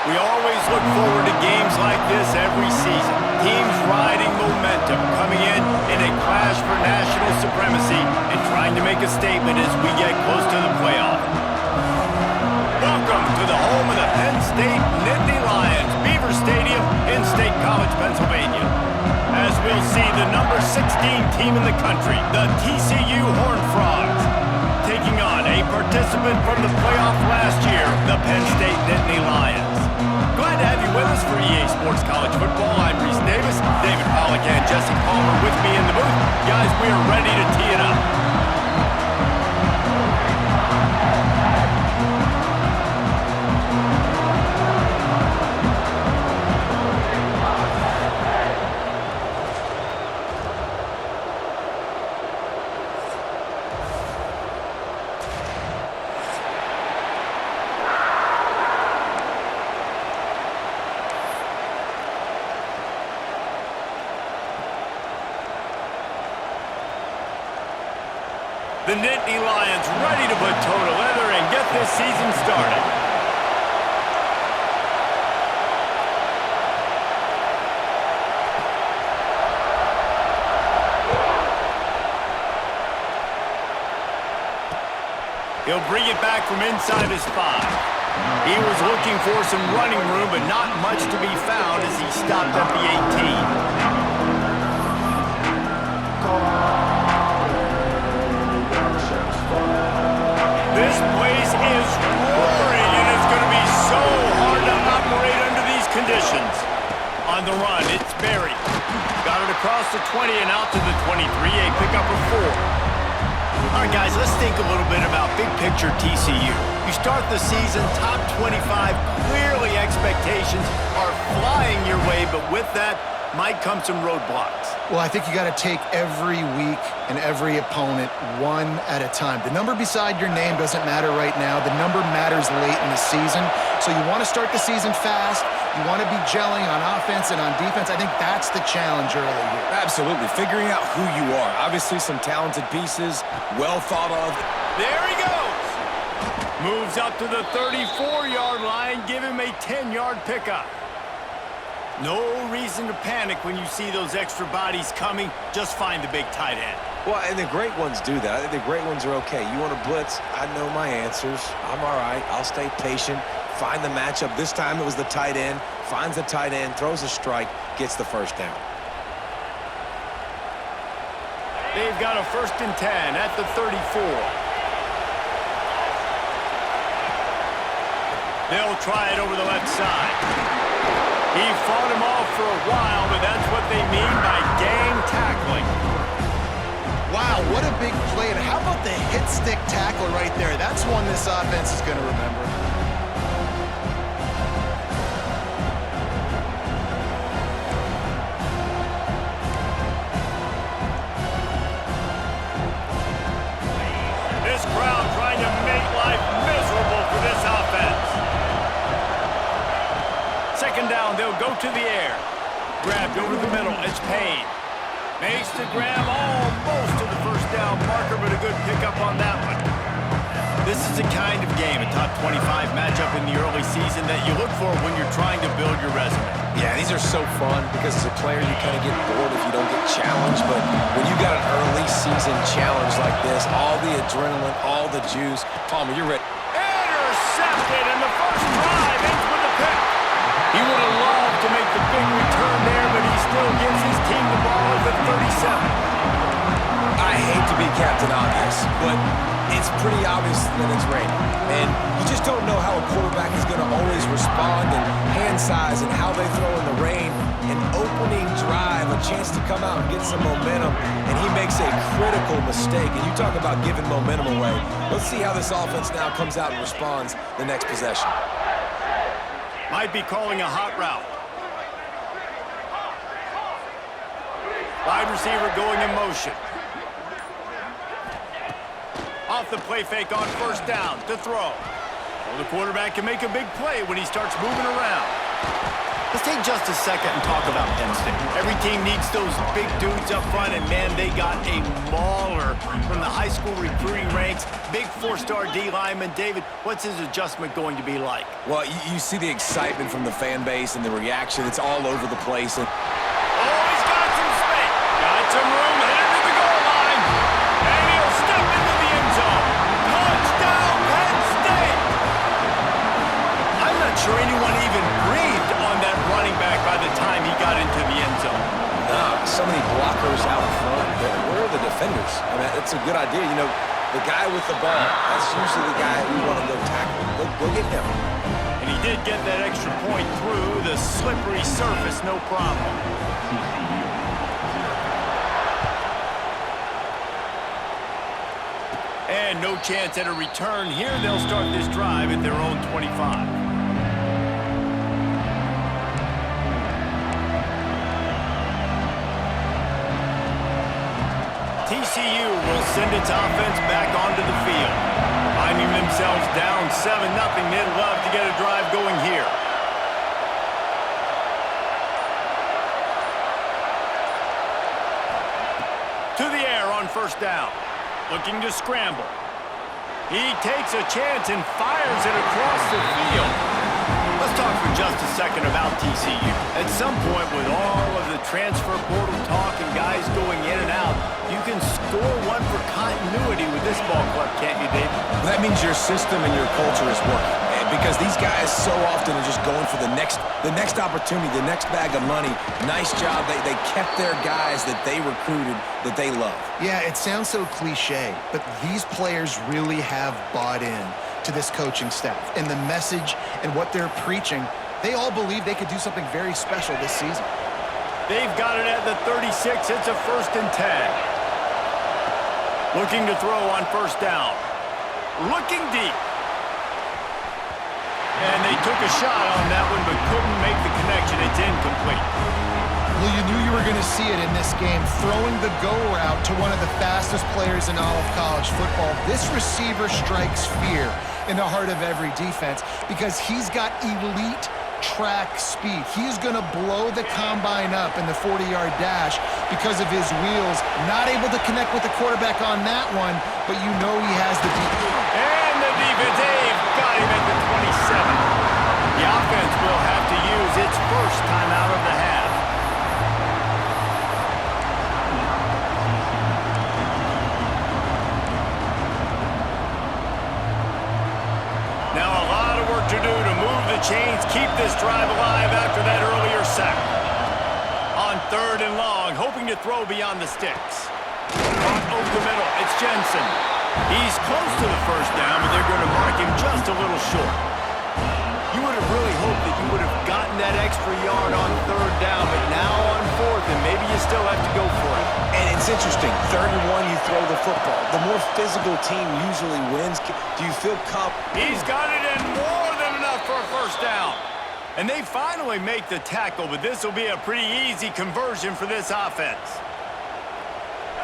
We always look forward to games like this every season. Teams riding momentum, coming in a clash for national supremacy and trying to make a statement as we get close to the playoff. Welcome to the home of the Penn State Nittany Lions, Beaver Stadium in State College, Pennsylvania. As we'll see the number 16 team in the country, the TCU Horned Frogs, taking on a participant from the playoff last year, the Penn State Nittany Lions. Glad to have you with us for EA Sports College Football. I'm Reese Davis, David Pollack and Jesse Palmer with me in the booth. Guys, we are ready to tee it up. The Nittany Lions ready to put toe to leather and get this season started. He'll bring it back from inside his 5. He was looking for some running room, but not much to be found as he stopped at the 18. This place is roaring, and it's going to be so hard to operate under these conditions. On the run, it's Berry. Got it across the 20 and out to the 23, a pickup of 4. All right, guys, let's think a little bit about big picture TCU. You start the season top 25. Clearly, expectations are flying your way, but with that might come some roadblocks. Well, I think you got to take every week and every opponent one at a time. The number beside your name doesn't matter right now. The number matters late in the season. So you want to start the season fast. You want to be gelling on offense and on defense. I think that's the challenge early here. Absolutely. Figuring out who you are. Obviously, some talented pieces, well thought of. There he goes. Moves up to the 34-yard line. Give him a 10-yard pickup. No reason to panic when you see those extra bodies coming. Just find the big tight end. Well, and the great ones do that. I think the great ones are okay. You want to blitz? I know my answers. I'm all right. I'll stay patient. Find the matchup. This time it was the tight end. Finds the tight end, throws a strike, gets the first down. They've got a 1st and 10 at the 34. They'll try it over the left side. He fought him off for a while, but that's what they mean by gang tackling. Wow, what a big play. And how about the hit stick tackle right there? That's one this offense is going to remember. This crowd trying to make life miserable for this offense. 2nd down, they'll go to the air. Grabbed over the middle, it's Payne. Makes the grab almost to the 1st down marker, but a good pickup on that one. This is the kind of game, a top 25 matchup in the early season that you look for when you're trying to build your resume. Yeah, these are so fun because as a player you kind of get bored if you don't get challenged, but when you got an early season challenge like this, all the adrenaline, all the juice, Palmer, you're ready. Intercepted, and the first drive ends with a pick. He would have loved to make the big return there, but he still gives his team the ball at the 37. I hate to be Captain Obvious, but it's pretty obvious that it's raining. And you just don't know how a quarterback is going to always respond and hand size and how they throw in the rain. An opening drive, a chance to come out and get some momentum, and he makes a critical mistake. And you talk about giving momentum away. Let's see how this offense now comes out and responds the next possession. Might be calling a hot route. Wide receiver going in motion. Off the play fake on 1st down to throw. Well, the quarterback can make a big play when he starts moving around. Let's take just a second and talk about Penn State. Every team needs those big dudes up front, and man, they got a mauler from the high school recruiting ranks. Big four-star D lineman. David, what's his adjustment going to be like? Well, you see the excitement from the fan base and the reaction. It's all over the place. Oh, he's got some space. Got some room, headed to the goal line. And he'll step into the end zone. Touchdown, Penn State! I'm not sure anyone even breathed on that running back by the time he got into the end zone. Nah, so many blockers out front. Where are the defenders? I mean, it's a good idea. You know, the guy with the ball, that's usually the guy we want to go tackle. Go get him. And he did get that extra point through the slippery surface, no problem. And no chance at a return here. They'll start this drive at their own 25. TCU will send its offense back onto the field. Finding themselves down 7-0, they'd love to get a drive going here. To the air on first down. Looking to scramble. He takes a chance and fires it across the field. Let's talk for just a second about TCU. At some point, with all of the transfer portal talk and guys going in and out, you can score one for continuity with this ball club, can't you, Dave? That means your system and your culture is working. Because these guys so often are just going for the next opportunity, the next bag of money. Nice job. They kept their guys that they recruited, that they love. Yeah, it sounds so cliche, but these players really have bought in to this coaching staff and the message and what they're preaching. They all believe they could do something very special this season. They've got it at the 36. It's a 1st and 10. Looking to throw on first down. Looking deep. And they took a shot on that one, but couldn't make the connection. It's incomplete. Well, you knew you were going to see it in this game, throwing the go route to one of the fastest players in all of college football. This receiver strikes fear in the heart of every defense because he's got elite track speed. He's going to blow the combine up in the 40-yard dash because of his wheels. Not able to connect with the quarterback on that one, but you know he has the deep. And the defense, Dave, got him at the 27. The offense will have to use its first timeout of the half. Now a lot of work to do to move the chains, keep this drive alive after that earlier sack. On 3rd and long, hoping to throw beyond the sticks. Caught over the middle, it's Jensen. He's close to the first down, but they're going to mark him just a little short. You would have really hoped that you would have gotten that extra yard on 3rd down, but now on 4th, and maybe you still have to go for it. And it's interesting. 3rd and 1, you throw the football. The more physical team usually wins. Do you feel confident? He's got it in more than enough for a first down. And they finally make the tackle, but this will be a pretty easy conversion for this offense.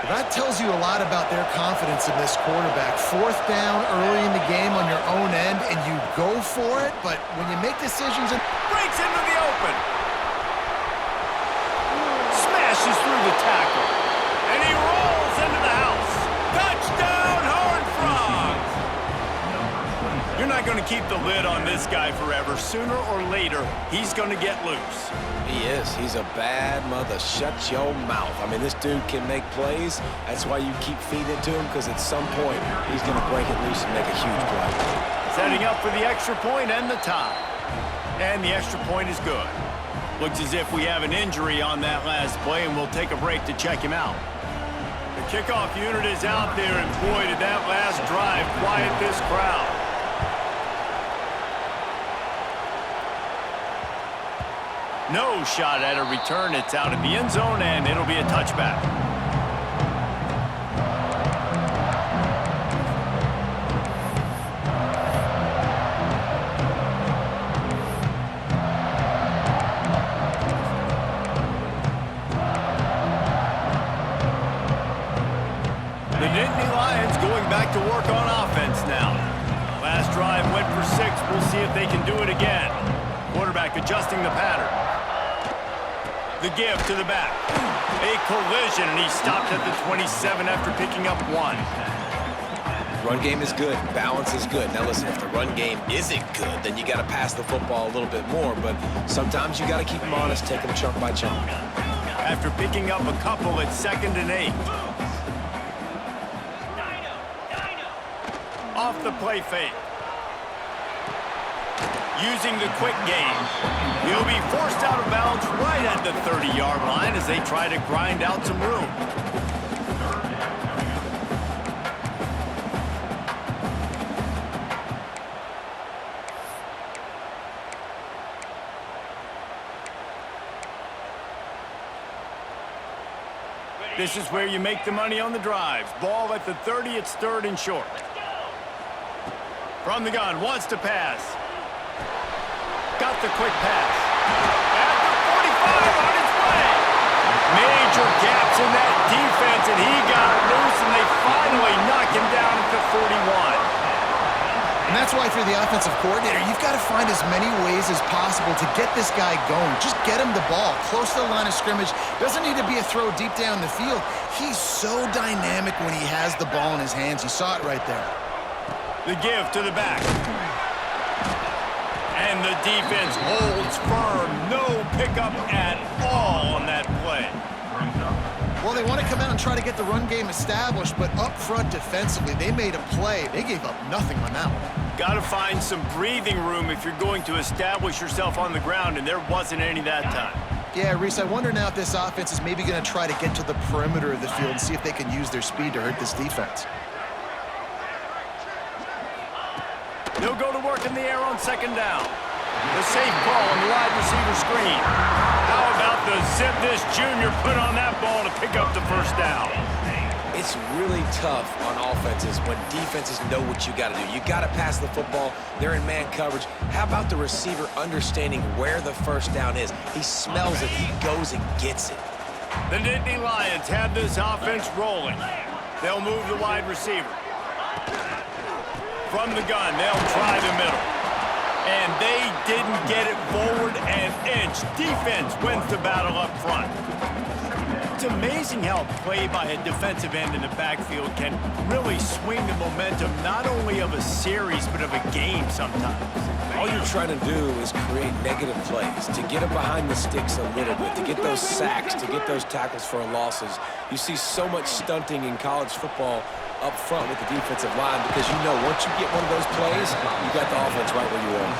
That tells you a lot about their confidence in this quarterback. 4th down early in the game on your own end, and you go for it, but when you make decisions... Breaks into the open. Smashes through the tackle. And he rolls into the house. Touchdown, Horned Frogs! You're not going to keep the lid on this guy forever. Sooner or later, he's going to get loose. He is. He's a bad mother. Shut your mouth. I mean, this dude can make plays. That's why you keep feeding it to him, because at some point, he's going to break it loose and make a huge play. Setting up for the extra point and the tie. And the extra point is good. Looks as if we have an injury on that last play, and we'll take a break to check him out. The kickoff unit is out there, and boy, did that last drive quiet this crowd. No shot at a return. It's out of the end zone, and it'll be a touchback. The Nittany Lions going back to work on offense now. Last drive went for 6. We'll see if they can do it again. Quarterback adjusting the pattern. The give to the back. A collision, and he stopped at the 27 after picking up 1. Run game is good. Balance is good. Now listen, if the run game isn't good, then you got to pass the football a little bit more. But sometimes you got to keep them honest, take them chunk by chunk. After picking up a couple at 2nd and 8. Off the play fake. Using the quick game. He'll be forced out of bounds right at the 30-yard line as they try to grind out some room. This is where you make the money on the drives. Ball at the 30, it's 3rd and short. From the gun, wants to pass. Got the quick pass. At the 45, on its way. Major gaps in that defense, and he got loose, and they finally knock him down at the 41. And that's why, if you're the offensive coordinator, you've got to find as many ways as possible to get this guy going. Just get him the ball close to the line of scrimmage. Doesn't need to be a throw deep down the field. He's so dynamic when he has the ball in his hands. You saw it right there. The give to the back. And the defense holds firm. No pickup at all on that play. Well, they want to come out and try to get the run game established, but up front defensively, they made a play. They gave up nothing on that one. Got to find some breathing room if you're going to establish yourself on the ground, and there wasn't any that time. Yeah, Reese, I wonder now if this offense is maybe going to try to get to the perimeter of the field and see if they can use their speed to hurt this defense. They'll go to work in the air on 2nd down. The safe ball on the wide receiver screen. How about the zip this junior put on that ball to pick up the 1st down? It's really tough on offenses when defenses know what you got to do. You got to pass the football. They're in man coverage. How about the receiver understanding where the 1st down is? He smells it. He goes and gets it. The Nittany Lions have this offense rolling. They'll move the wide receiver. From the gun, they'll try the middle. And they didn't get it forward an inch. Defense wins the battle up front. It's amazing how a play by a defensive end in the backfield can really swing the momentum not only of a series but of a game sometimes. All you're trying to do is create negative plays, to get them behind the sticks a little bit, to get those sacks, to get those tackles for losses. You see so much stunting in college football up front with the defensive line because you know once you get one of those plays, you got the offense right where you are.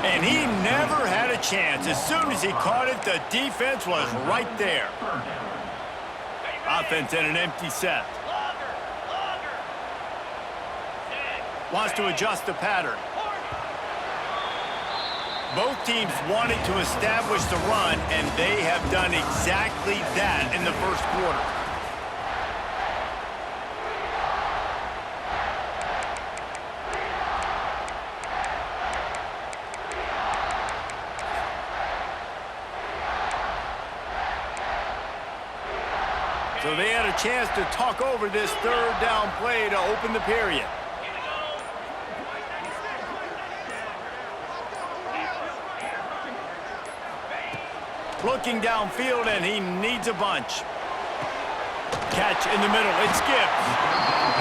And he never had a chance. As soon as he caught it, the defense was right there. Offense in an empty set. Wants to adjust the pattern. Both teams wanted to establish the run, and they have done exactly that in the 1st quarter. So they had a chance to talk over this 3rd down play to open the period. Looking downfield, and he needs a bunch. Catch in the middle, it skips.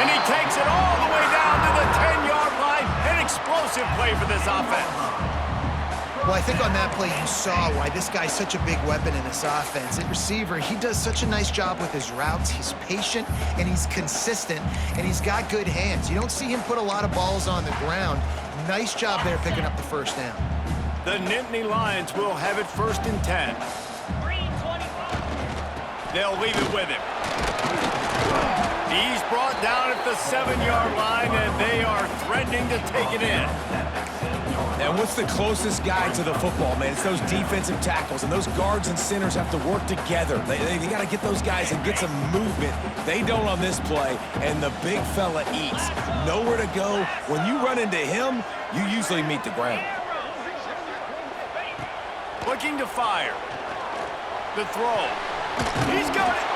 And he takes it all the way down to the 10-yard line. An explosive play for this offense. Well, I think on that play you saw why this guy's such a big weapon in this offense. At receiver, he does such a nice job with his routes. He's patient, and he's consistent, and he's got good hands. You don't see him put a lot of balls on the ground. Nice job there picking up the 1st down. The Nittany Lions will have it 1st and 10. They'll leave it with him. He's brought down at the 7-yard line, and they are threatening to take it in. And what's the closest guy to the football, man? It's those defensive tackles, and those guards and centers have to work together. They got to get those guys and get some movement. They don't on this play, and the big fella eats. Nowhere to go. When you run into him, you usually meet the ground. Looking to fire. The throw. He's got it.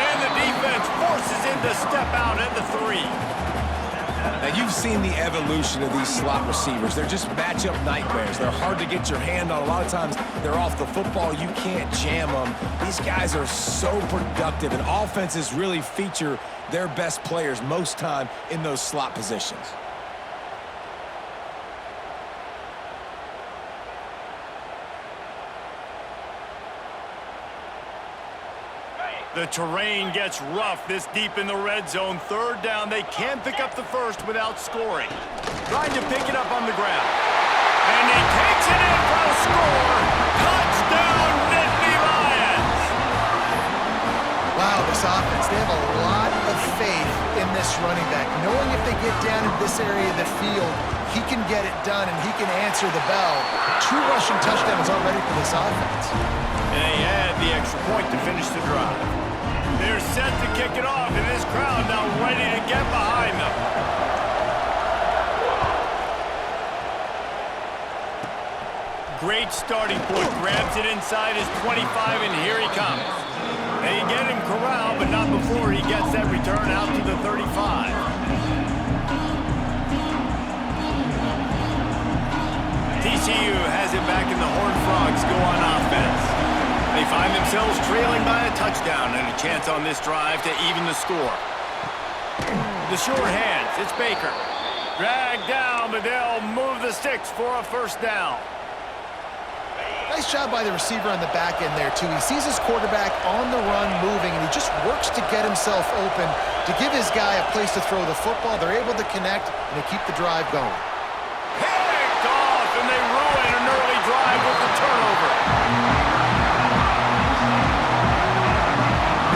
And the defense forces him to step out at the 3. Now, you've seen the evolution of these slot receivers. They're just matchup nightmares. They're hard to get your hand on. A lot of times, they're off the football. You can't jam them. These guys are so productive, and offenses really feature their best players most time in those slot positions. The terrain gets rough this deep in the red zone. Third down, they can pick up the first without scoring. Trying to pick it up on the ground. And he takes it in for a score. Touchdown, Nittany Lions! Wow, this offense, they have a lot of faith in this running back. Knowing if they get down in this area of the field, he can get it done and he can answer the bell. 2 rushing touchdowns already for this offense. And they add the extra point to finish the drive. They're set to kick it off, and this crowd now ready to get behind them. Great starting point. Grabs it inside his 25, and here he comes. They get him corralled, but not before he gets that return out to the 35. TCU has it back, and the Horned Frogs go on offense. They find themselves trailing by a touchdown and a chance on this drive to even the score. The short hands, it's Baker. Dragged down, but they'll move the sticks for a first down. Nice job by the receiver on the back end there, too. He sees his quarterback on the run moving, and he just works to get himself open to give his guy a place to throw the football. They're able to connect, and they keep the drive going. Picked off, and they ruin an early drive with the turnover.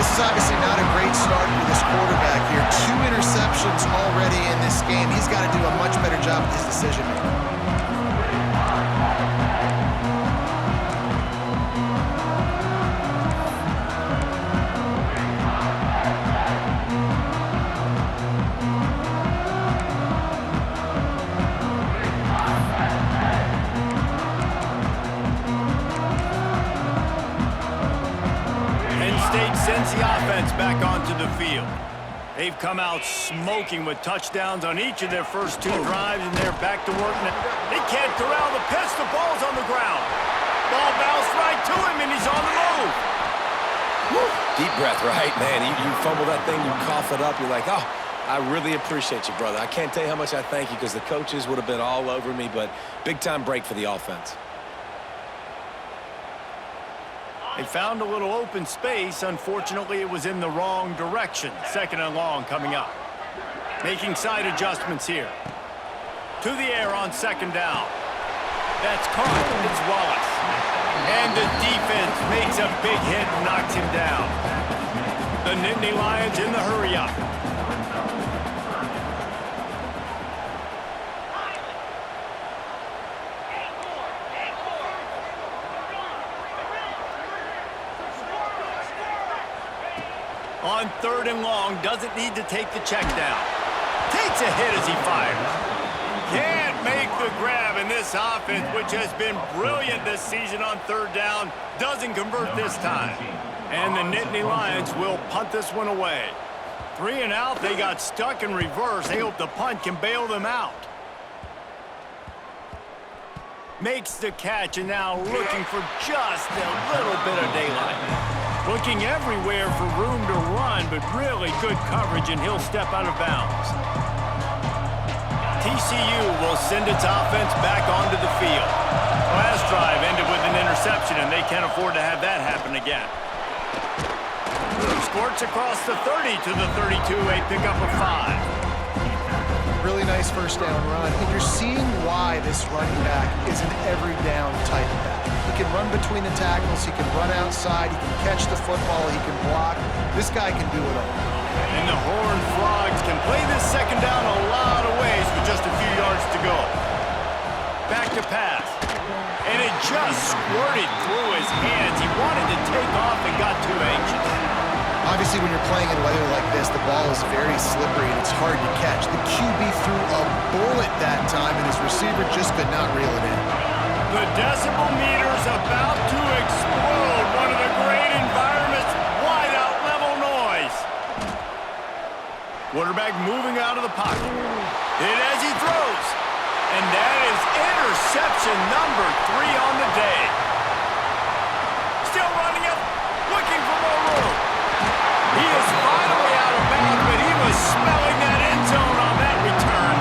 This is obviously not a great start for this quarterback here. 2 interceptions already in this game. He's got to do a much better job with his decision-making. Sends the offense back onto the field. They've come out smoking with touchdowns on each of their first 2 drives, and they're back to work now. They can't corral the pitch. The ball's on the ground. Ball bounced right to him, and he's on the move. Woo. Deep breath, right? Man, you fumble that thing, you cough it up, you're like, oh, I really appreciate you, brother. I can't tell you how much I thank you because the coaches would have been all over me, but big-time break for the offense. They found a little open space. Unfortunately, it was in the wrong direction. 2nd and long coming up. Making side adjustments here. To the air on 2nd down. That's caught. It's Wallace. And the defense makes a big hit and knocks him down. The Nittany Lions in the hurry-up. On 3rd and long, doesn't need to take the check down. Takes a hit as he fires. Can't make the grab, and this offense, which has been brilliant this season on 3rd down, doesn't convert this time. And the Nittany Lions will punt this one away. 3 and out, they got stuck in reverse. They hope the punt can bail them out. Makes the catch, and now looking for just a little bit of daylight. Looking everywhere for room to run, but really good coverage, and he'll step out of bounds. TCU will send its offense back onto the field. Last drive ended with an interception, and they can't afford to have that happen again. Squirts across the 30 to the 32, a pickup of 5. Really nice first down run, and you're seeing why this running back is an every down type back. He can run between the tackles, he can run outside, he can catch the football, he can block. This guy can do it all. And the Horned Frogs can play this 2nd down a lot of ways with just a few yards to go. Back to pass. And it just squirted through his hands. He wanted to take off and got too anxious. Obviously, when you're playing in weather like this, the ball is very slippery and it's hard to catch. The QB threw a bullet that time, and his receiver just could not reel it in. The decibel meter's about to explode. One of the great environments, wide out level noise. Quarterback moving out of the pocket. Hit as he throws. And that is interception number 3 on the day. Still running it, looking for more room. He is finally out of bounds, but he was smelling that end zone on that return.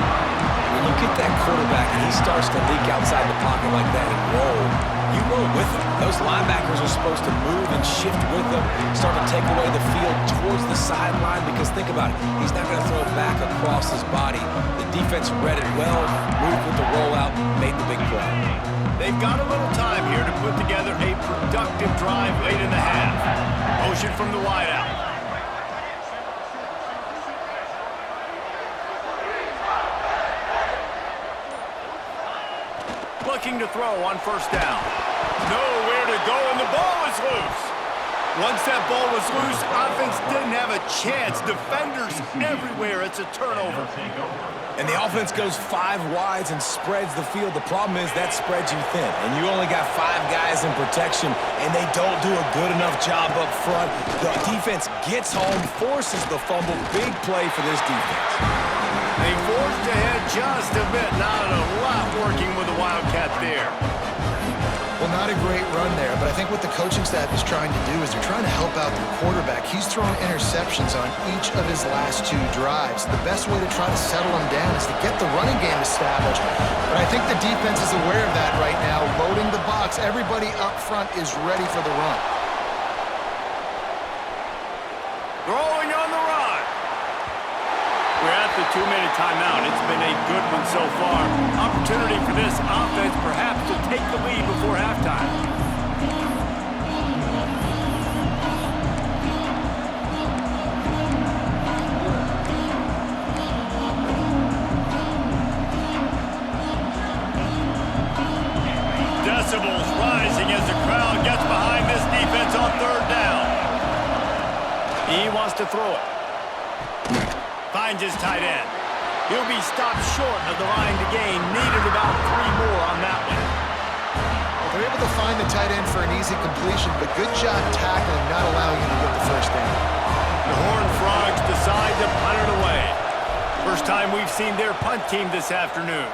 When you get that quarterback and he starts to leak outside the pocket like that and roll, you roll with him. Those linebackers are supposed to move and shift with him, start to take away the field towards the sideline, because think about it, he's not going to throw it back across his body. The defense read it well, moved with the rollout, made the big play. They've got a little time here to put together a productive drive late in the half. Motion from the wideout. Looking to throw on first down. Nowhere to go, and the ball is loose. Once that ball was loose, offense didn't have a chance. Defenders everywhere. It's a turnover. And the offense goes 5 wides and spreads the field. The problem is that spreads you thin, and you only got 5 guys in protection, and they don't do a good enough job up front. The defense gets home, forces the fumble. Big play for this defense. They forced ahead just a bit. Not a lot working with the Wildcat there. Well, not a great run there, but I think what the coaching staff is trying to do is they're trying to help out their quarterback. He's thrown interceptions on each of his last 2 drives. The best way to try to settle him down is to get the running game established. But I think the defense is aware of that right now, loading the box. Everybody up front is ready for the run. Throwing on the run. We're at the 2-minute timeout. It's been a good one so far. Opportunity for this offense perhaps to take the lead before halftime. Decibels rising as the crowd gets behind this defense on third down. He wants to throw it. Finds his tight end. He'll be stopped short of the line to gain. Needed about 3 more on that one. Well, they're able to find the tight end for an easy completion, but good job tackling, not allowing him to get the first down. The Horned Frogs decide to punt it away. First time we've seen their punt team this afternoon.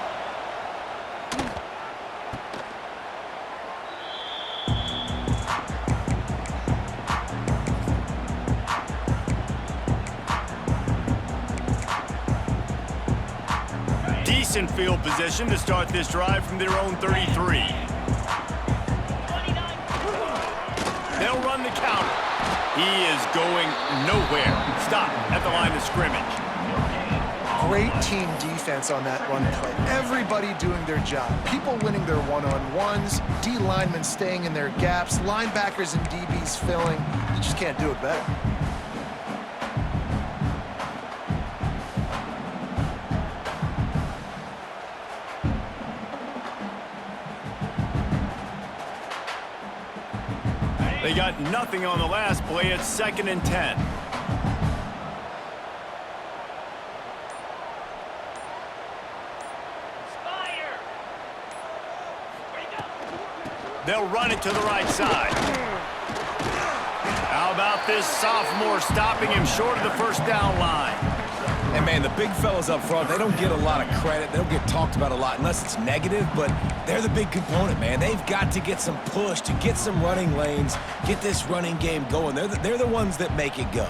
Decent field position to start this drive from their own 33. They'll run the counter. He is going nowhere. Stop at the line of scrimmage. Great team defense on that run play. Everybody doing their job. People winning their one-on-ones, D linemen staying in their gaps, linebackers and DBs filling. You just can't do it better. They got nothing on the last play. It's 2nd and 10. They'll run it to the right side. How about this sophomore stopping him short of the first down line? And, man, the big fellas up front, they don't get a lot of credit. They don't get talked about a lot unless it's negative, but they're the big component, man. They've got to get some push, to get some running lanes, get this running game going. They're the ones that make it go.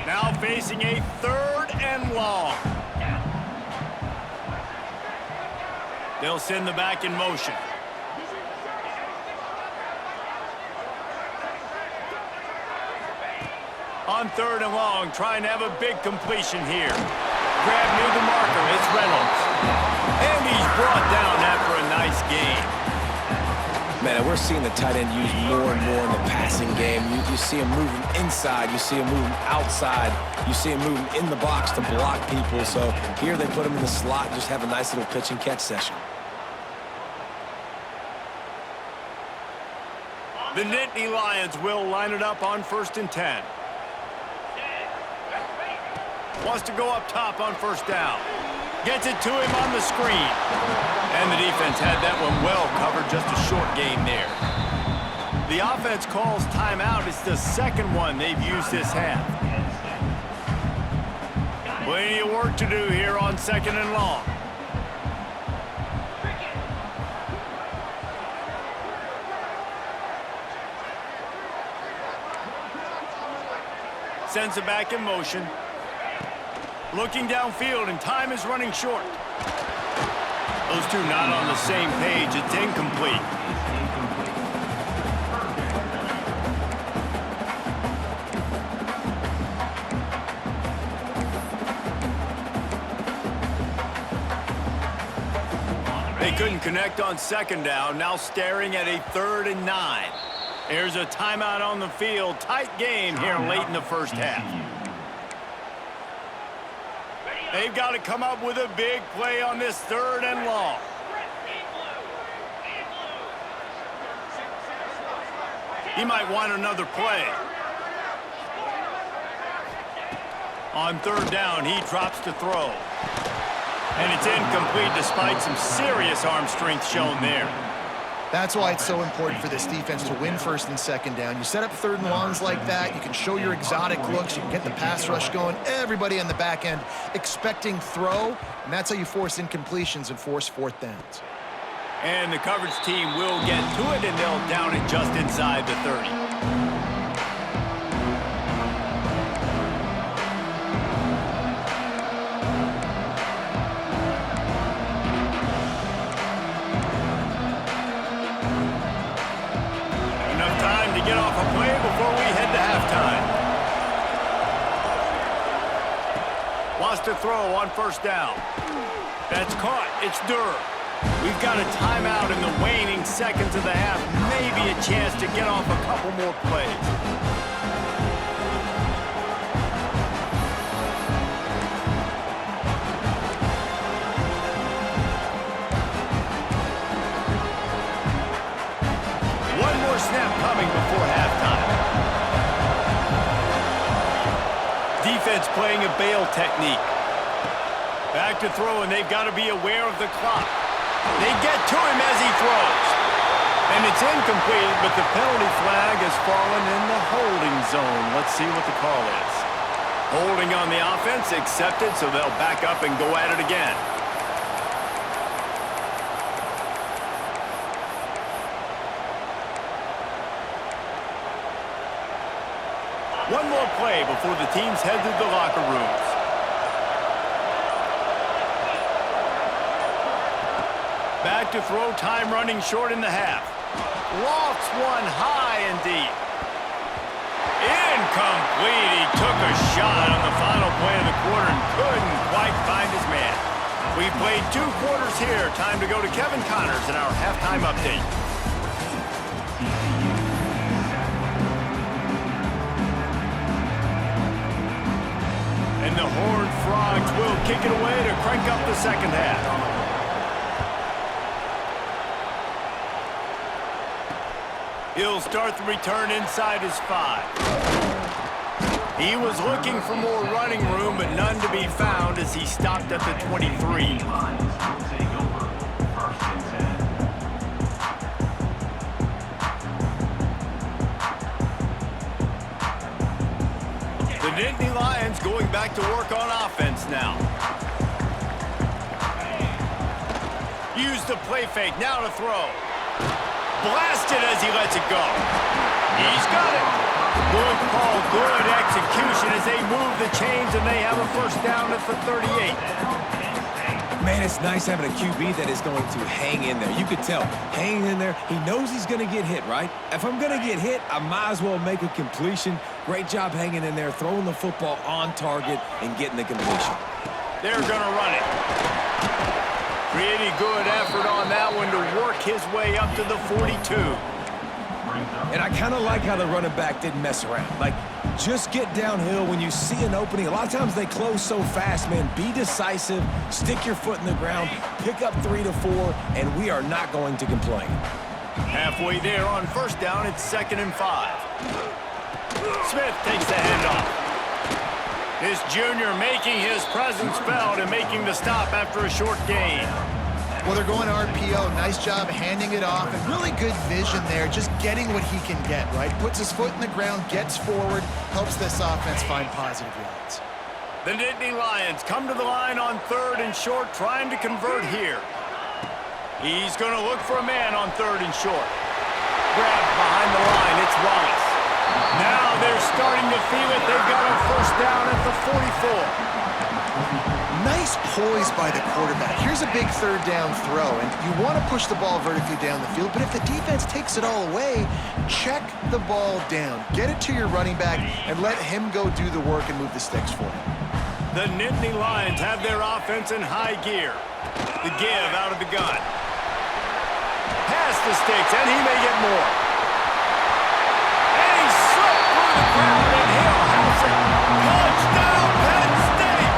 Now facing a 3rd and long. They'll send the back in motion. On 3rd and long, trying to have a big completion here. Grab near the marker, it's Reynolds. And he's brought down after a nice gain. Man, we're seeing the tight end used more and more in the passing game. You see him moving inside, you see him moving outside, you see him moving in the box to block people. So here they put him in the slot, just have a nice little pitch and catch session. The Nittany Lions will line it up on 1st and 10. Wants to go up top on first down. Gets it to him on the screen. And the defense had that one well covered, just a short gain there. The offense calls timeout. It's the 2nd one they've used this half. Plenty of work to do here on 2nd and long. Sends it back in motion. Looking downfield, and time is running short. Those two not on the same page. It's incomplete. They couldn't connect on 2nd down. Now staring at a 3rd and 9. There's a timeout on the field. Tight game here late in the first half. They've got to come up with a big play on this 3rd and long. He might want another play. On 3rd down, he drops to throw. And it's incomplete despite some serious arm strength shown there. That's why it's so important for this defense to win 1st and 2nd down. You set up 3rd and longs like that, you can show your exotic looks, you can get the pass rush going, everybody on the back end expecting throw, and that's how you force incompletions and force 4th downs. And the coverage team will get to it, and they'll down it just inside the 30. Get off a play before we head to halftime. Wants to throw on 1st down. That's caught. It's Durr. We've got a timeout in the waning seconds of the half. Maybe a chance to get off a couple more plays. Snap coming before halftime. Defense playing a bail technique. Back to throw, and they've got to be aware of the clock. They get to him as he throws. And it's incomplete, but the penalty flag has fallen in the holding zone. Let's see what the call is. Holding on the offense, accepted, so they'll back up and go at it again. One more play before the teams head to the locker rooms. Back to throw, time running short in the half. Lofts one high and deep. Incomplete. He took a shot on the final play of the quarter and couldn't quite find his man. We've played 2 quarters here. Time to go to Kevin Connors in our halftime update. And the Horned Frogs will kick it away to crank up the 2nd half. He'll start the return inside his 5. He was looking for more running room, but none to be found as he stopped at the 23. The Nittany Lions going back to work on offense now. Use the play fake, now to throw. Blasted as he lets it go. He's got it. Good call, good execution as they move the chains and they have a 1st down at the 38. Man, it's nice having a QB that is going to hang in there. You could tell, hanging in there, he knows he's going to get hit, right? If I'm going to get hit, I might as well make a completion. Great job hanging in there, throwing the football on target and getting the completion. They're going to run it. Pretty good effort on that one to work his way up to the 42. And I kind of like how the running back didn't mess around. Like, just get downhill when you see an opening. A lot of times they close so fast, man. Be decisive, stick your foot in the ground, pick up 3 to 4, and we are not going to complain. Halfway there on 1st down, it's 2nd and 5. Smith takes the handoff. This junior making his presence felt and making the stop after a short gain. Well, they're going RPO. Nice job handing it off, and really good vision there, just getting what he can get, right? Puts his foot in the ground, gets forward, helps this offense find positive yards. The Nittany Lions come to the line on 3rd and short, trying to convert here. He's going to look for a man on 3rd and short. Grabbed behind the line, it's Wallace. Now they're starting to feel it. They've got a first down at the 44. Nice poise by the quarterback. Here's a big 3rd down throw, and you want to push the ball vertically down the field, but if the defense takes it all away, check the ball down. Get it to your running back and let him go do the work and move the sticks for you. The Nittany Lions have their offense in high gear. The give out of the gun. Past the sticks, and he may get more. And he slipped through the crowd, and he'll house it. Touchdown, Penn State!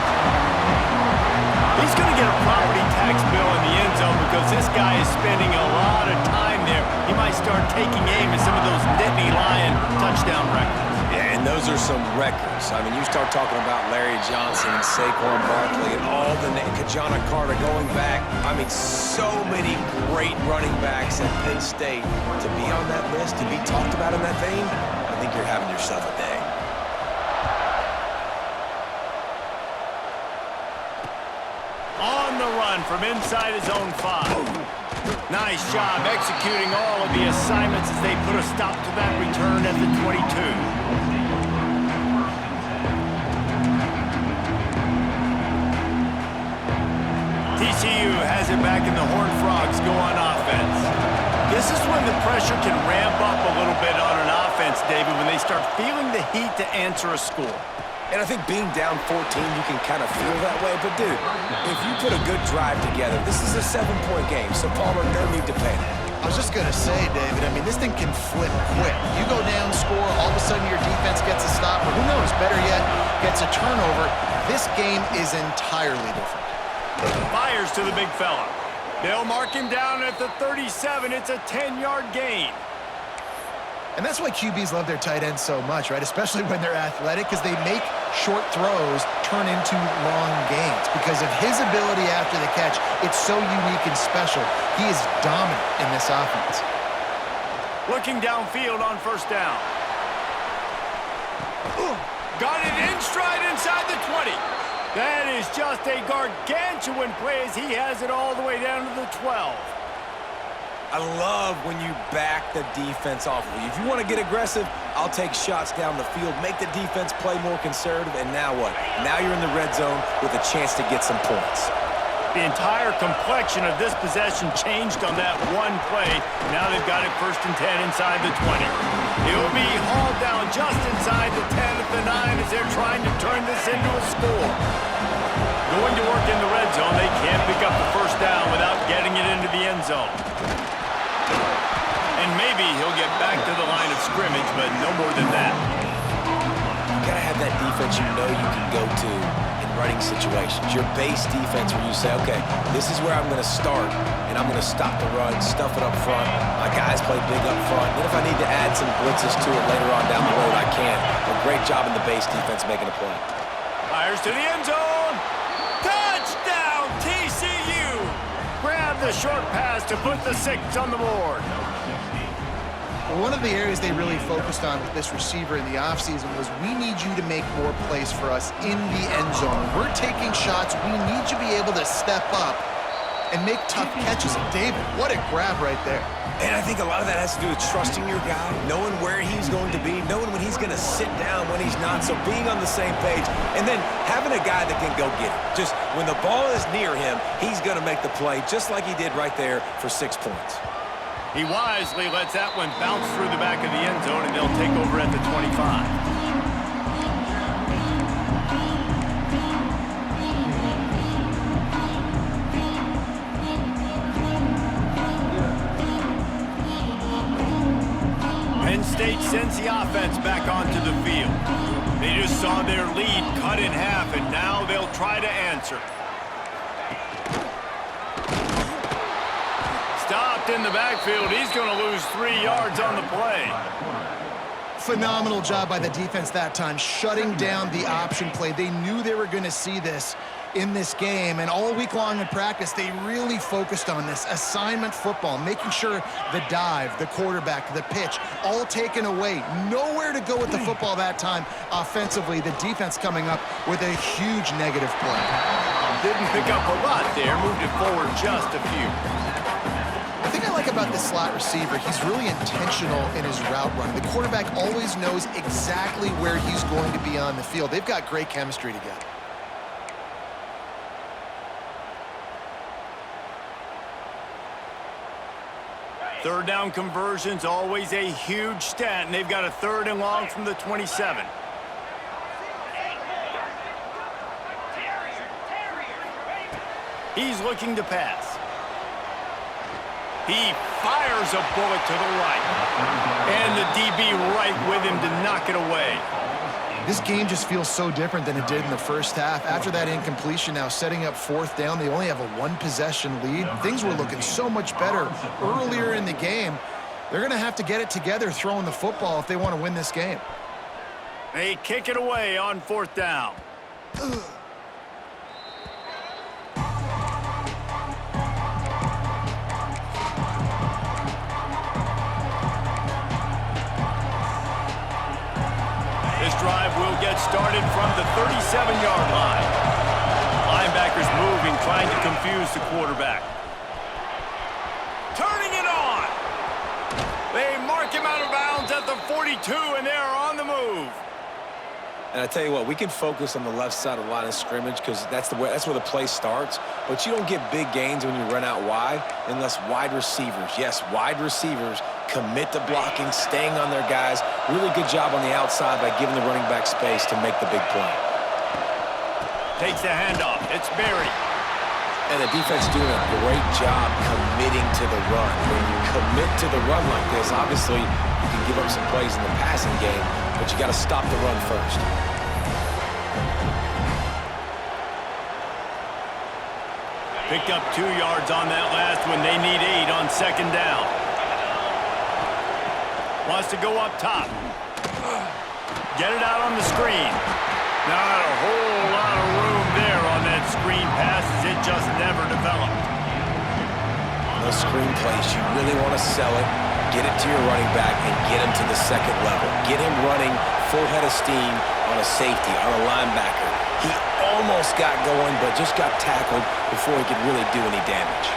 He's going to get a property tax bill in the end zone because this guy is spending a lot of time there. He might start taking aim at some of those Nittany Lion touchdown records. Yeah, and those are some records. I mean, you start talking about Larry Johnson, Saquon Barkley, and all the Kajana Carter going back. I mean, so many great running backs at Penn State. To be on that list, to be talked about in that vein, I think you're having yourself a day. On the run from inside his own 5. Nice job executing all of the assignments as they put a stop to that return at the 22. TCU has it back in the Horned Frogs go on offense. This is when the pressure can ramp up a little bit on an offense, David, when they start feeling the heat to answer a score. And I think being down 14, you can kind of feel that way. But, dude, if you put a good drive together, this is a 7-point game, so Palmer, no need to panic. I was just going to say, David, I mean, this thing can flip quick. You go down, score, all of a sudden your defense gets a stop, or who knows, better yet, gets a turnover. This game is entirely different. Fires to the big fella. They'll mark him down at the 37. It's a 10-yard gain. And that's why QBs love their tight ends so much, right? Especially when they're athletic, because they make short throws turn into long gains. Because of his ability after the catch, it's so unique and special. He is dominant in this offense. Looking downfield on first down. Got it in stride inside the 20. That is just a gargantuan play as he has it all the way down to the 12. I love when you back the defense off of you. If you want to get aggressive, I'll take shots down the field, make the defense play more conservative, and now what? Now you're in the red zone with a chance to get some points. The entire complexion of this possession changed on that one play. Now they've got it 1st and 10 inside the 20. It'll be hauled down just inside the 10 at the 9 as they're trying to turn this into a score. Going to work in the red zone, they can't pick up the first down without getting it into the end zone. And maybe he'll get back to the line of scrimmage, but no more than that. You gotta have that defense you know you can go to in running situations. Your base defense where you say, okay, this is where I'm gonna start, and I'm gonna stop the run, stuff it up front. My guys play big up front. Then if I need to add some blitzes to it later on down the road, I can. A great job in the base defense making a play. Fires to the end zone. Touchdown, TCU! Grab the short pass to put the 6 on the board. One of the areas they really focused on with this receiver in the offseason was we need you to make more plays for us in the end zone. We're taking shots. We need you to be able to step up and make tough catches. And David, what a grab right there. And I think a lot of that has to do with trusting your guy, knowing where he's going to be, knowing when he's going to sit down, when he's not, so being on the same page, and then having a guy that can go get it. Just when the ball is near him, he's going to make the play just like he did right there for 6 points. He wisely lets that one bounce through the back of the end zone, and they'll take over at the 25. Penn State sends the offense back onto the field. They just saw their lead cut in half, and now they'll try to answer. Stopped in the backfield. He's going to lose 3 yards on the play. Phenomenal job by the defense that time, shutting down the option play. They knew they were going to see this in this game, and all week long in practice, they really focused on this assignment football, making sure the dive, the quarterback, the pitch, all taken away. Nowhere to go with the football that time offensively. The defense coming up with a huge negative play. Didn't pick up a lot there, moved it forward just a few. The thing I like about this slot receiver, he's really intentional in his route run. The quarterback always knows exactly where he's going to be on the field. They've got great chemistry together. Third down conversion's always a huge stat, and they've got a 3rd and long from the 27. He's looking to pass. He fires a bullet to the right. And the DB right with him to knock it away. This game just feels so different than it did in the first half. After that incompletion, now setting up 4th down, they only have a 1-possession lead. Things were looking so much better earlier in the game. They're going to have to get it together throwing the football if they want to win this game. They kick it away on 4th down. This drive will get started from the 37-yard line. Linebackers moving, trying to confuse the quarterback. Turning it on. They mark him out of bounds at the 42, and they're on the move. And I tell you what, we can focus on the left side of the line of scrimmage because that's where the play starts. But you don't get big gains when you run out wide unless wide receivers, yes, wide receivers, commit to blocking, staying on their guys. Really good job on the outside by giving the running back space to make the big play. Takes the handoff. It's Berry. And the defense doing a great job committing to the run. When you commit to the run like this, obviously you can give up some plays in the passing game, but you got to stop the run first. Picked up 2 yards on that last one. They need 8 on 2nd down. Wants to go up top. Get it out on the screen. Not a whole lot of room there on that screen pass as it just never developed. Those screen plays, you really want to sell it, get it to your running back, and get him to the 2nd level. Get him running full head of steam on a safety, on a linebacker. He almost got going, but just got tackled before he could really do any damage.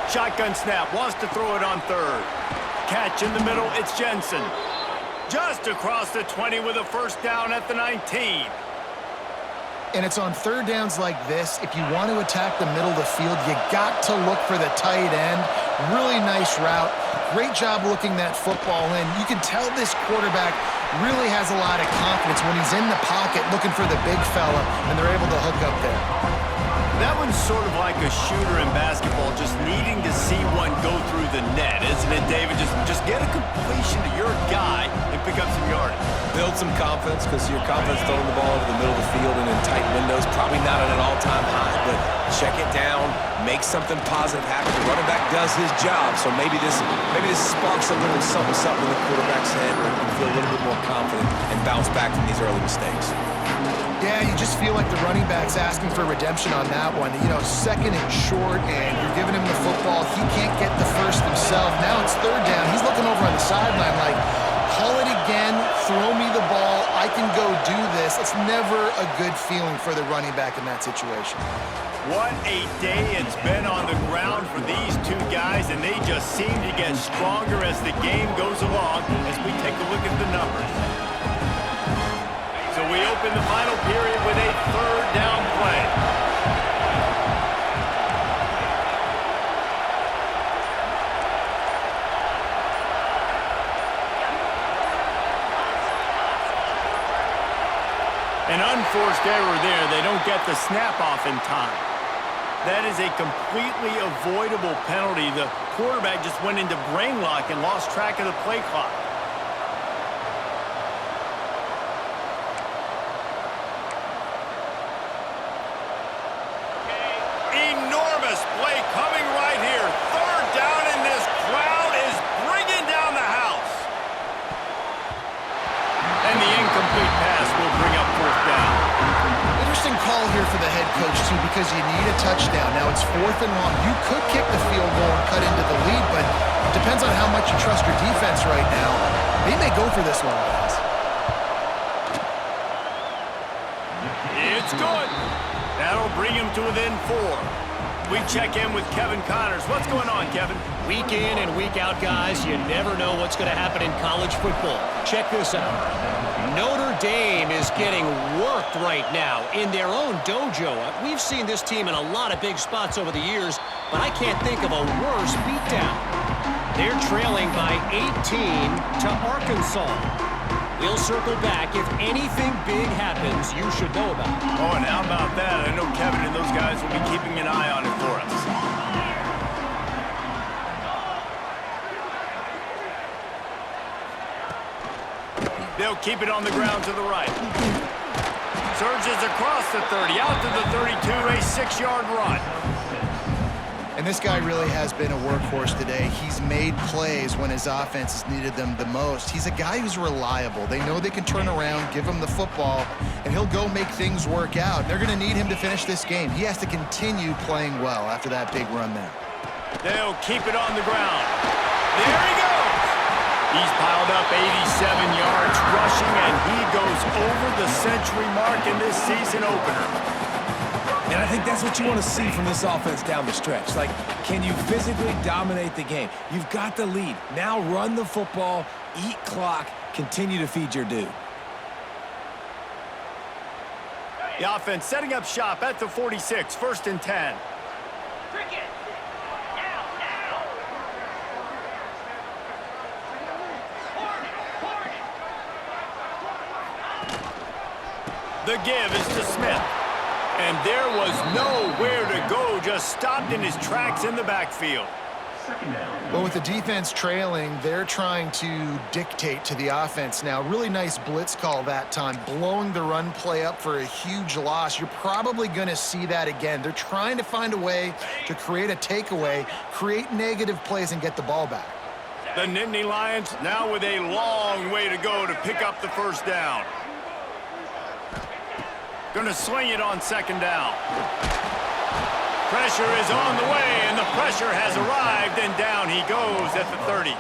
Shotgun snap, wants to throw it on 3rd. Catch in the middle, it's Jensen. Just across the 20 with a 1st down at the 19. And it's on 3rd downs like this, if you want to attack the middle of the field, you got to look for the tight end. Really nice route. Great job looking that football in. You can tell this quarterback really has a lot of confidence when he's in the pocket looking for the big fella, and they're able to hook up there. That one's sort of like a shooter in basketball, just needing to see one go through the net, isn't it, David? Just get a completion to your guy and pick up some yardage. Build some confidence because your confidence throwing the ball over the middle of the field and in tight windows, probably not at an all-time high, but check it down, make something positive happen. The running back does his job, so maybe this sparks a little something in the quarterback's head where he can feel a little bit more confident and bounce back from these early mistakes. Yeah, you just feel like the running back's asking for redemption on that one. You know, 2nd and short, and you're giving him the football. He can't get the 1st himself. Now it's 3rd down. He's looking over on the sideline like, call it again, throw me the ball, I can go do this. It's never a good feeling for the running back in that situation. What a day it's been on the ground for these 2 guys, and they just seem to get stronger as the game goes along as we take a look at the numbers. So we open the final period with a 3rd down play. An unforced error there. They don't get the snap off in time. That is a completely avoidable penalty. The quarterback just went into brain lock and lost track of the play clock. Enormous play coming right because you need a touchdown. Now it's 4th and long. You could kick the field goal and cut into the lead, but it depends on how much you trust your defense right now. They may go for this one, guys. It's good. That'll bring him to within 4. We check in with Kevin Connors. What's going on, Kevin? Week in and week out, guys, you never know what's going to happen in college football. Check this out. Notre Dame is getting worked right now in their own dojo. We've seen this team in a lot of big spots over the years, but I can't think of a worse beatdown. They're trailing by 18 to Arkansas. We'll circle back. If anything big happens, you should know about it. Oh, and how about that? I know Kevin and those guys will be keeping an eye on it for us. They'll keep it on the ground to the right. Surges across the 30, out to the 32, a 6-yard run. And this guy really has been a workhorse today. He's made plays when his offense has needed them the most. He's a guy who's reliable. They know they can turn around, give him the football, and he'll go make things work out. They're going to need him to finish this game. He has to continue playing well after that big run there. They'll keep it on the ground. There he goes. He's piled up 87 yards rushing, and he goes over the century mark in this season opener. And I think that's what you want to see from this offense down the stretch. Like, can you physically dominate the game? You've got the lead. Now run the football, eat clock, continue to feed your dude. The offense setting up shop at the 46, 1st and 10. The give is to Smith. And there was nowhere to go, just stopped in his tracks in the backfield. Well, with the defense trailing, they're trying to dictate to the offense now. Really nice blitz call that time, blowing the run play up for a huge loss. You're probably going to see that again. They're trying to find a way to create a takeaway, create negative plays, and get the ball back. The Nittany Lions now with a long way to go to pick up the 1st down. Gonna swing it on 2nd down. Pressure is on the way, and the pressure has arrived, and down he goes at the 30.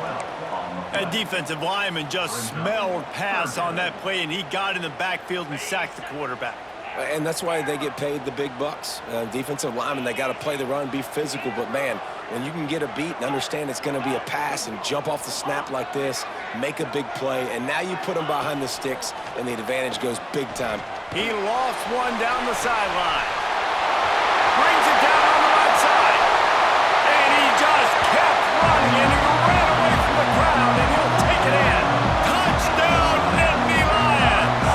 That defensive lineman just smelled pass on that play, and he got in the backfield and sacked the quarterback. And that's why they get paid the big bucks. Defensive linemen, they got to play the run, be physical. But, man, when you can get a beat and understand it's going to be a pass and jump off the snap like this, make a big play, and now you put them behind the sticks, and the advantage goes big time. He lost one down the sideline. Brings it down on the right side. And he just kept running, and he ran away from the crowd, and he'll take it in. Touchdown, Nittany Lions!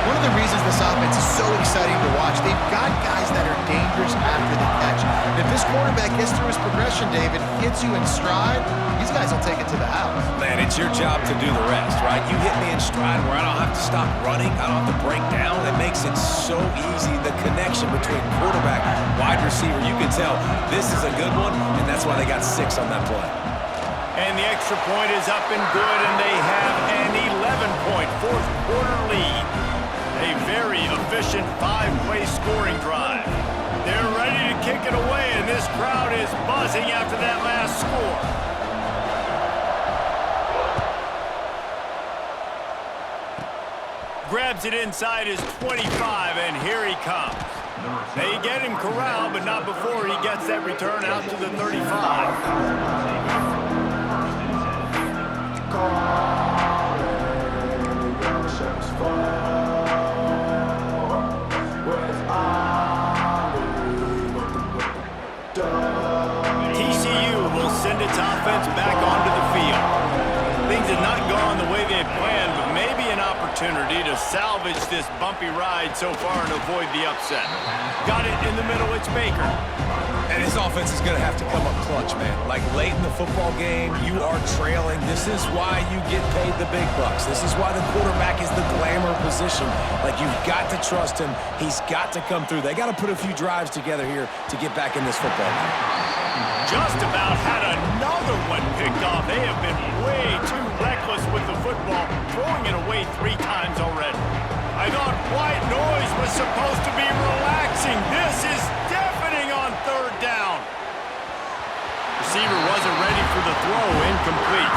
One of the reasons this offense is so exciting to watch, they've got guys that are dangerous after the catch. And if this quarterback gets through his progression, David, hits you in stride, these guys will take it to the house. Man, it's your job to do the rest, right? You hit me in stride where I don't have to stop running. I don't have to break down. It makes it so easy. The connection between quarterback, wide receiver, you can tell this is a good one, and that's why they got 6 on that play. And the extra point is up and good, and they have an 11-point 4th quarter lead. A very efficient 5-play scoring drive. They're ready to kick it away, and this crowd is buzzing after that last score. Grabs it inside his 25, and here he comes. They get him corralled, but not before he gets that return out to the 35. TCU will send its offense back onto the field. Things have not gone the way they had planned, but maybe an opportunity to salvage this bumpy ride so far and avoid the upset. Got it in the middle, it's Baker. And his offense is going to have to come up clutch, man. Like late in the football game, you are trailing. This is why you get paid the big bucks. This is why the quarterback is the glamour position. Like, you've got to trust him. He's got to come through. They got to put a few drives together here to get back in this football game. Just about had another one picked off. They have been way too reckless with the football, throwing it away 3 times already. I thought white noise was supposed to be relaxing. forcing. This is deafening on third down. Receiver wasn't ready for the throw. Incomplete.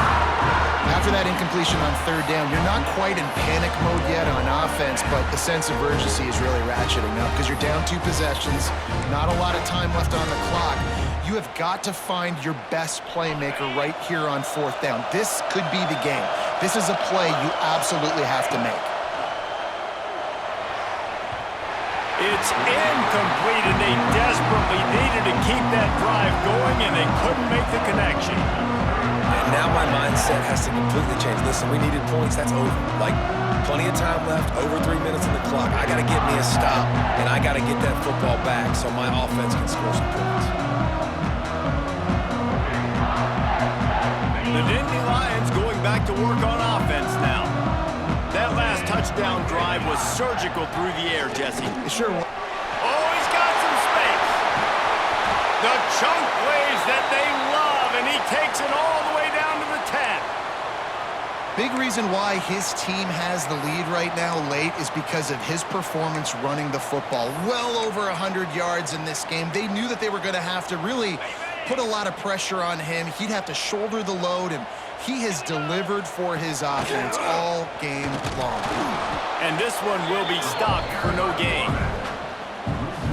After that incompletion on third down, you're not quite in panic mode yet on offense, but the sense of urgency is really ratcheting up because you're down 2 possessions, not a lot of time left on the clock. You have got to find your best playmaker right here on fourth down. This could be the game. This is a play you absolutely have to make. It's incomplete, and they desperately needed to keep that drive going, and they couldn't make the connection. And now my mindset has to completely change. Listen, we needed points. That's over. Like, plenty of time left, over 3 minutes on the clock. I got to get me a stop, and I got to get that football back so my offense can score some points. The Nittany Lions going back to work on offense now. That last touchdown drive was surgical through the air, Jesse. Sure. Oh, he's got some space. The chunk plays that they love, and he takes it all the way down to the 10. Big reason why his team has the lead right now late is because of his performance running the football. Well over 100 yards in this game. They knew that they were going to have to really put a lot of pressure on him. He'd have to shoulder the load, and he has delivered for his offense all game long. And this one will be stopped for no gain.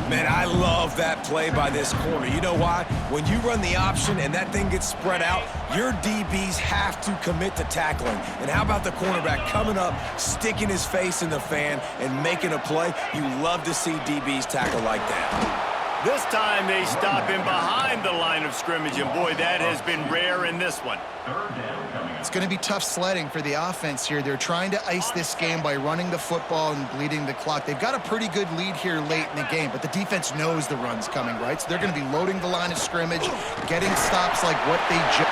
Man, I love that play by this corner. You know why? When you run the option and that thing gets spread out, your DBs have to commit to tackling. And how about the cornerback coming up, sticking his face in the fan, and making a play? You love to see DBs tackle like that. This time they stop him behind the line of scrimmage, and boy, that has been rare in this one. It's going to be tough sledding for the offense here. They're trying to ice this game by running the football and bleeding the clock. They've got a pretty good lead here late in the game, but the defense knows the run's coming, right? So they're going to be loading the line of scrimmage, getting stops like what they just...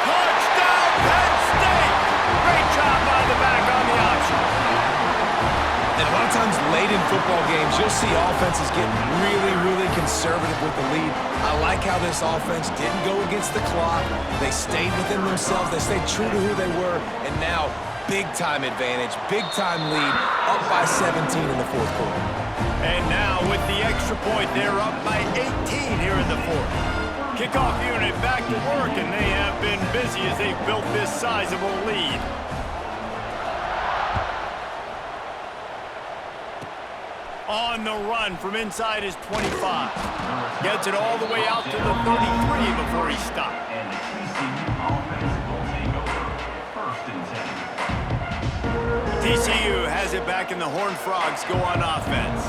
Touchdown, Penn State! Great job by the back on the option. And a lot of times late in football games, you'll see offenses get really conservative with the lead. I like how this offense didn't go against the clock. They stayed within themselves. They stayed true to who they were. And now, big-time advantage, big-time lead, up by 17 in the fourth quarter. And now, with the extra point, they're up by 18 here in the fourth. Kickoff unit back to work, and they have been busy as they've built this sizable lead. On the run from inside his 25. Gets it all the way out to the 33 before he stopped. TCU has it back, and the Horned Frogs go on offense.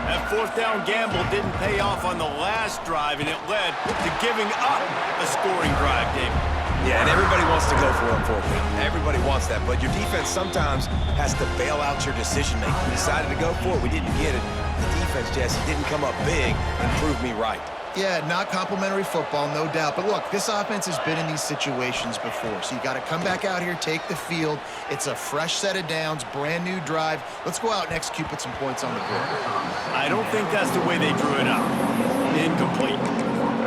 That fourth down gamble didn't pay off on the last drive, and it led to giving up a scoring drive, David. Yeah, and everybody wants to go for it, unfortunately. Everybody wants that, but your defense sometimes has to bail out your decision-making. We decided to go for it. We didn't get it. The defense, Jesse, didn't come up big and prove me right. Yeah, not complimentary football, no doubt. But look, this offense has been in these situations before, so you got to come back out here, take the field. It's a fresh set of downs, brand new drive. Let's go out and execute, put some points on the board. I don't think that's the way they drew it up. Incomplete.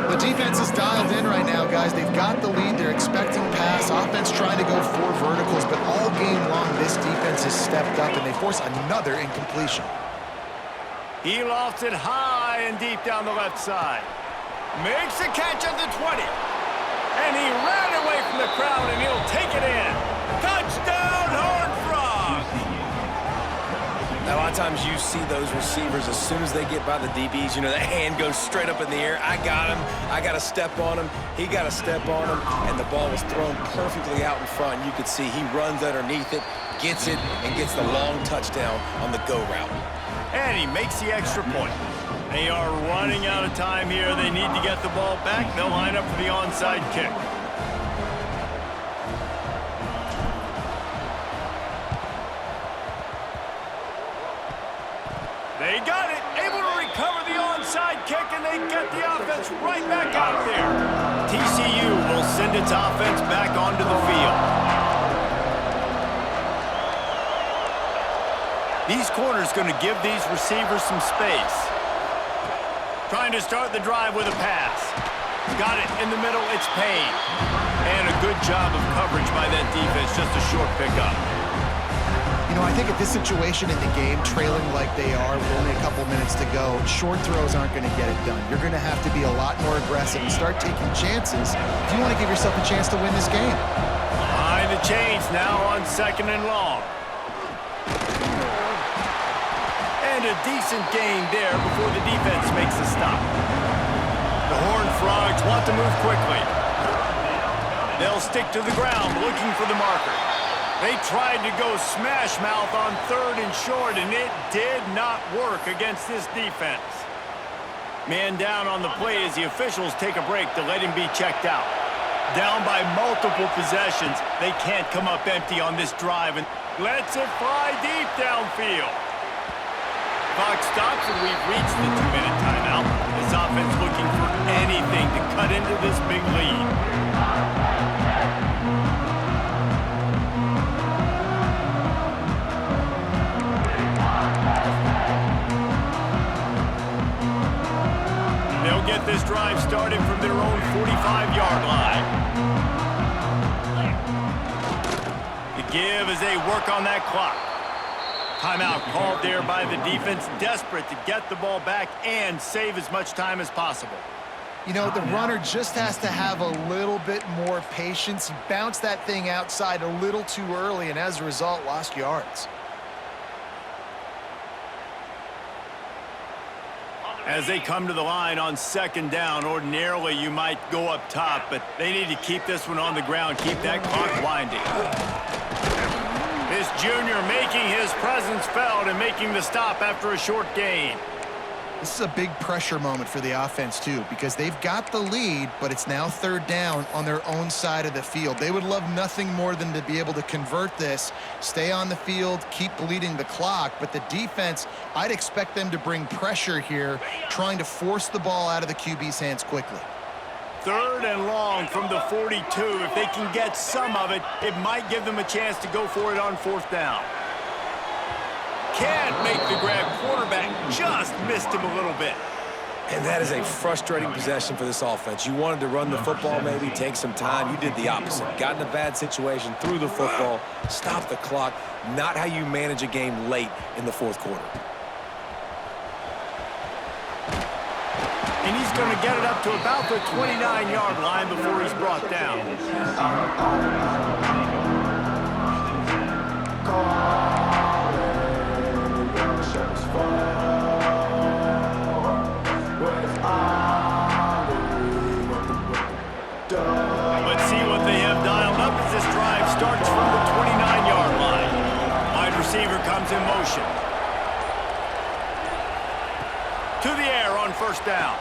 The defense is dialed in right now, guys. They've got the lead. They're expecting pass. Offense trying to go 4 verticals, but all game long, this defense has stepped up, and they force another incompletion. He lofts it high and deep down the left side. Makes a catch at the 20. And he ran away from the crowd, and he'll take it in. Touchdown, Horned Frogs! Now, a lot of times you see those receivers, as soon as they get by the DBs, you know, that hand goes straight up in the air. I got him. I got to step on him. He got to step on him. And the ball was thrown perfectly out in front. You could see he runs underneath it, gets it, and gets the long touchdown on the go route. And he makes the extra point. They are running out of time here. They need to get the ball back. They'll line up for the onside kick. They got it. Able to recover the onside kick, and they get the offense right back out there. TCU will send its offense back onto the field. These corners going to give these receivers some space. Trying to start the drive with a pass. Got it in the middle. It's Payne. And a good job of coverage by that defense. Just a short pickup. You know, I think at this situation in the game, trailing like they are with only a couple minutes to go, short throws aren't going to get it done. You're going to have to be a lot more aggressive and start taking chances if you want to give yourself a chance to win this game. Behind the chains now on 2nd and long. And a decent gain there before the defense makes a stop. The Horned Frogs want to move quickly. They'll stick to the ground looking for the marker. They tried to go smash mouth on 3rd and short, and it did not work against this defense. Man down on the play as the officials take a break to let him be checked out. Down by multiple possessions, they can't come up empty on this drive and lets it fly deep downfield. Clock stops and we've reached the 2-minute timeout. This offense looking for anything to cut into this big lead. They'll get this drive started from their own 45-yard line. The give as they work on that clock. Timeout called there by the defense, desperate to get the ball back and save as much time as possible. You know, the runner just has to have a little bit more patience. He bounced that thing outside a little too early, and as a result, lost yards. As they come to the line on 2nd down, ordinarily you might go up top, but they need to keep this one on the ground, keep that clock winding. This junior making his presence felt and making the stop after a short gain. This is a big pressure moment for the offense, too, because they've got the lead, but it's now 3rd down on their own side of the field. They would love nothing more than to be able to convert this, stay on the field, keep bleeding the clock, but the defense, I'd expect them to bring pressure here, trying to force the ball out of the QB's hands quickly. 3rd and long from the 42. If they can get some of it, it might give them a chance to go for it on 4th down. Can't make the grab. Quarterback just missed him a little bit. And that is a frustrating possession for this offense. You wanted to run the football, maybe take some time. You did the opposite. Got in a bad situation, threw the football, stopped the clock. Not how you manage a game late in the 4th quarter. And he's going to get it up to about the 29-yard line before he's brought down. Let's see what they have dialed up as this drive starts from the 29-yard line. Wide receiver comes in motion. To the air on 1st down.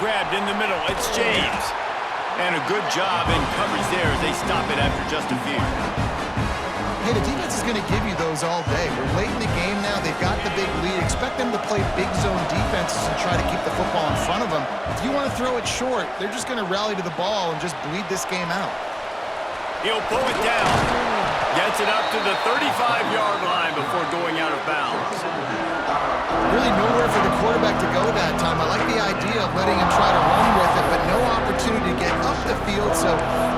Grabbed in the middle, it's James. And a good job in coverage there as they stop it after just a few. Hey, the defense is going to give you those all day. We're late in the game now. They've got the big lead. Expect them to play big zone defenses and try to keep the football in front of them. If you want to throw it short, they're just going to rally to the ball and just bleed this game out. He'll pull it down. Gets it up to the 35-yard line before going out of bounds. Really nowhere for the quarterback to go that time. I like the idea of letting him try to run with it, but no opportunity to get up the field, so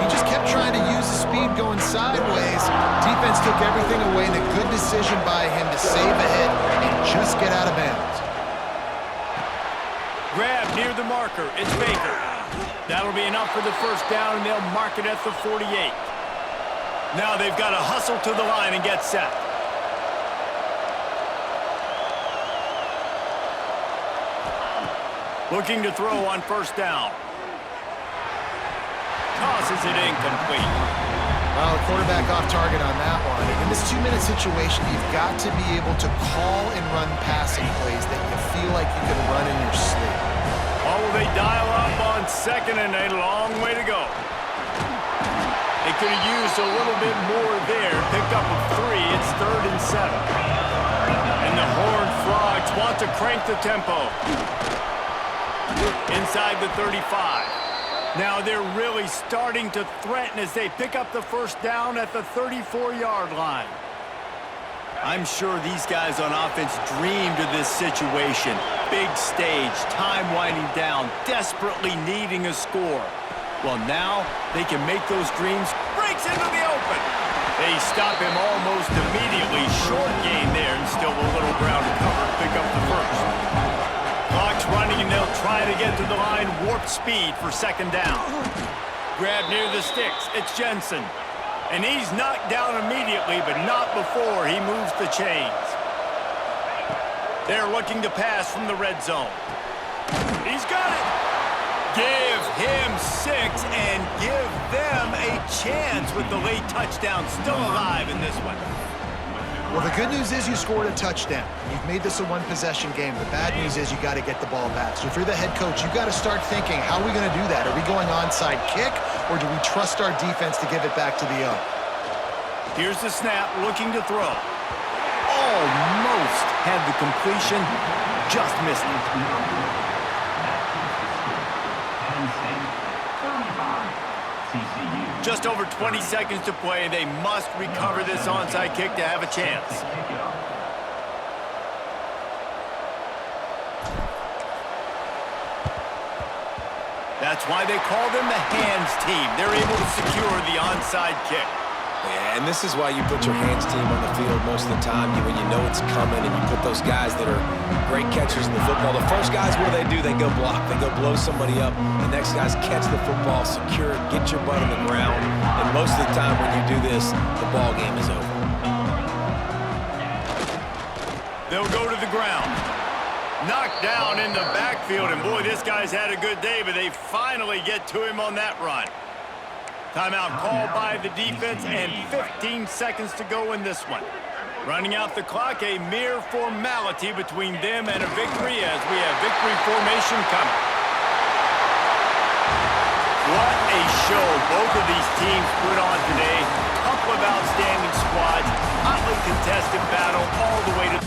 he just kept trying to use the speed going sideways. Defense took everything away, and a good decision by him to save a hit and just get out of bounds. Grab near the marker. It's Baker. That'll be enough for the 1st down, and they'll mark it at the 48. Now they've got to hustle to the line and get set. Looking to throw on 1st down. Tosses it incomplete. Well, the quarterback off target on that one. In this 2-minute situation, you've got to be able to call and run passing plays that you feel like you can run in your sleep. Oh, they dial up on 2nd and a long way to go. They could have used a little bit more there. Picked up a 3. It's 3rd and 7. And the Horned Frogs want to crank the tempo. Inside the 35. Now they're really starting to threaten as they pick up the 1st down at the 34-yard line. I'm sure these guys on offense dreamed of this situation. Big stage, time winding down, desperately needing a score. Well, now they can make those dreams. Breaks into the open. They stop him almost immediately. Short gain there and still a little ground to cover to pick up the first. Clock's running and they'll try to get to the line. Warp speed for second down. Grab near the sticks. It's Jensen. And he's knocked down immediately, but not before he moves the chains. They're looking to pass from the red zone. He's got it. Give him 6 and give them a chance with the late touchdown still alive in this one. Well, the good news is you scored a touchdown. You've made this a one-possession game. The bad news is you got to get the ball back. So if you're the head coach, you got to start thinking, how are we going to do that? Are we going onside kick, or do we trust our defense to give it back to the O? Here's the snap, looking to throw. Almost had the completion, just missed it. Just over 20 seconds to play. They must recover this onside kick to have a chance. That's why they call them the hands team. They're able to secure the onside kick. Yeah, and this is why you put your hands team on the field most of the time when you know it's coming, and you put those guys that are great catchers in the football. The first guys, what do? They go block. They go blow somebody up. The next guys catch the football, secure it, get your butt on the ground. And most of the time when you do this, the ball game is over. They'll go to the ground. Knocked down in the backfield, and boy, this guy's had a good day, but they finally get to him on that run. Timeout called by the defense, and 15 seconds to go in this one. Running out the clock, a mere formality between them and a victory as we have victory formation coming. What a show both of these teams put on today. Couple of outstanding squads, hotly contested battle all the way to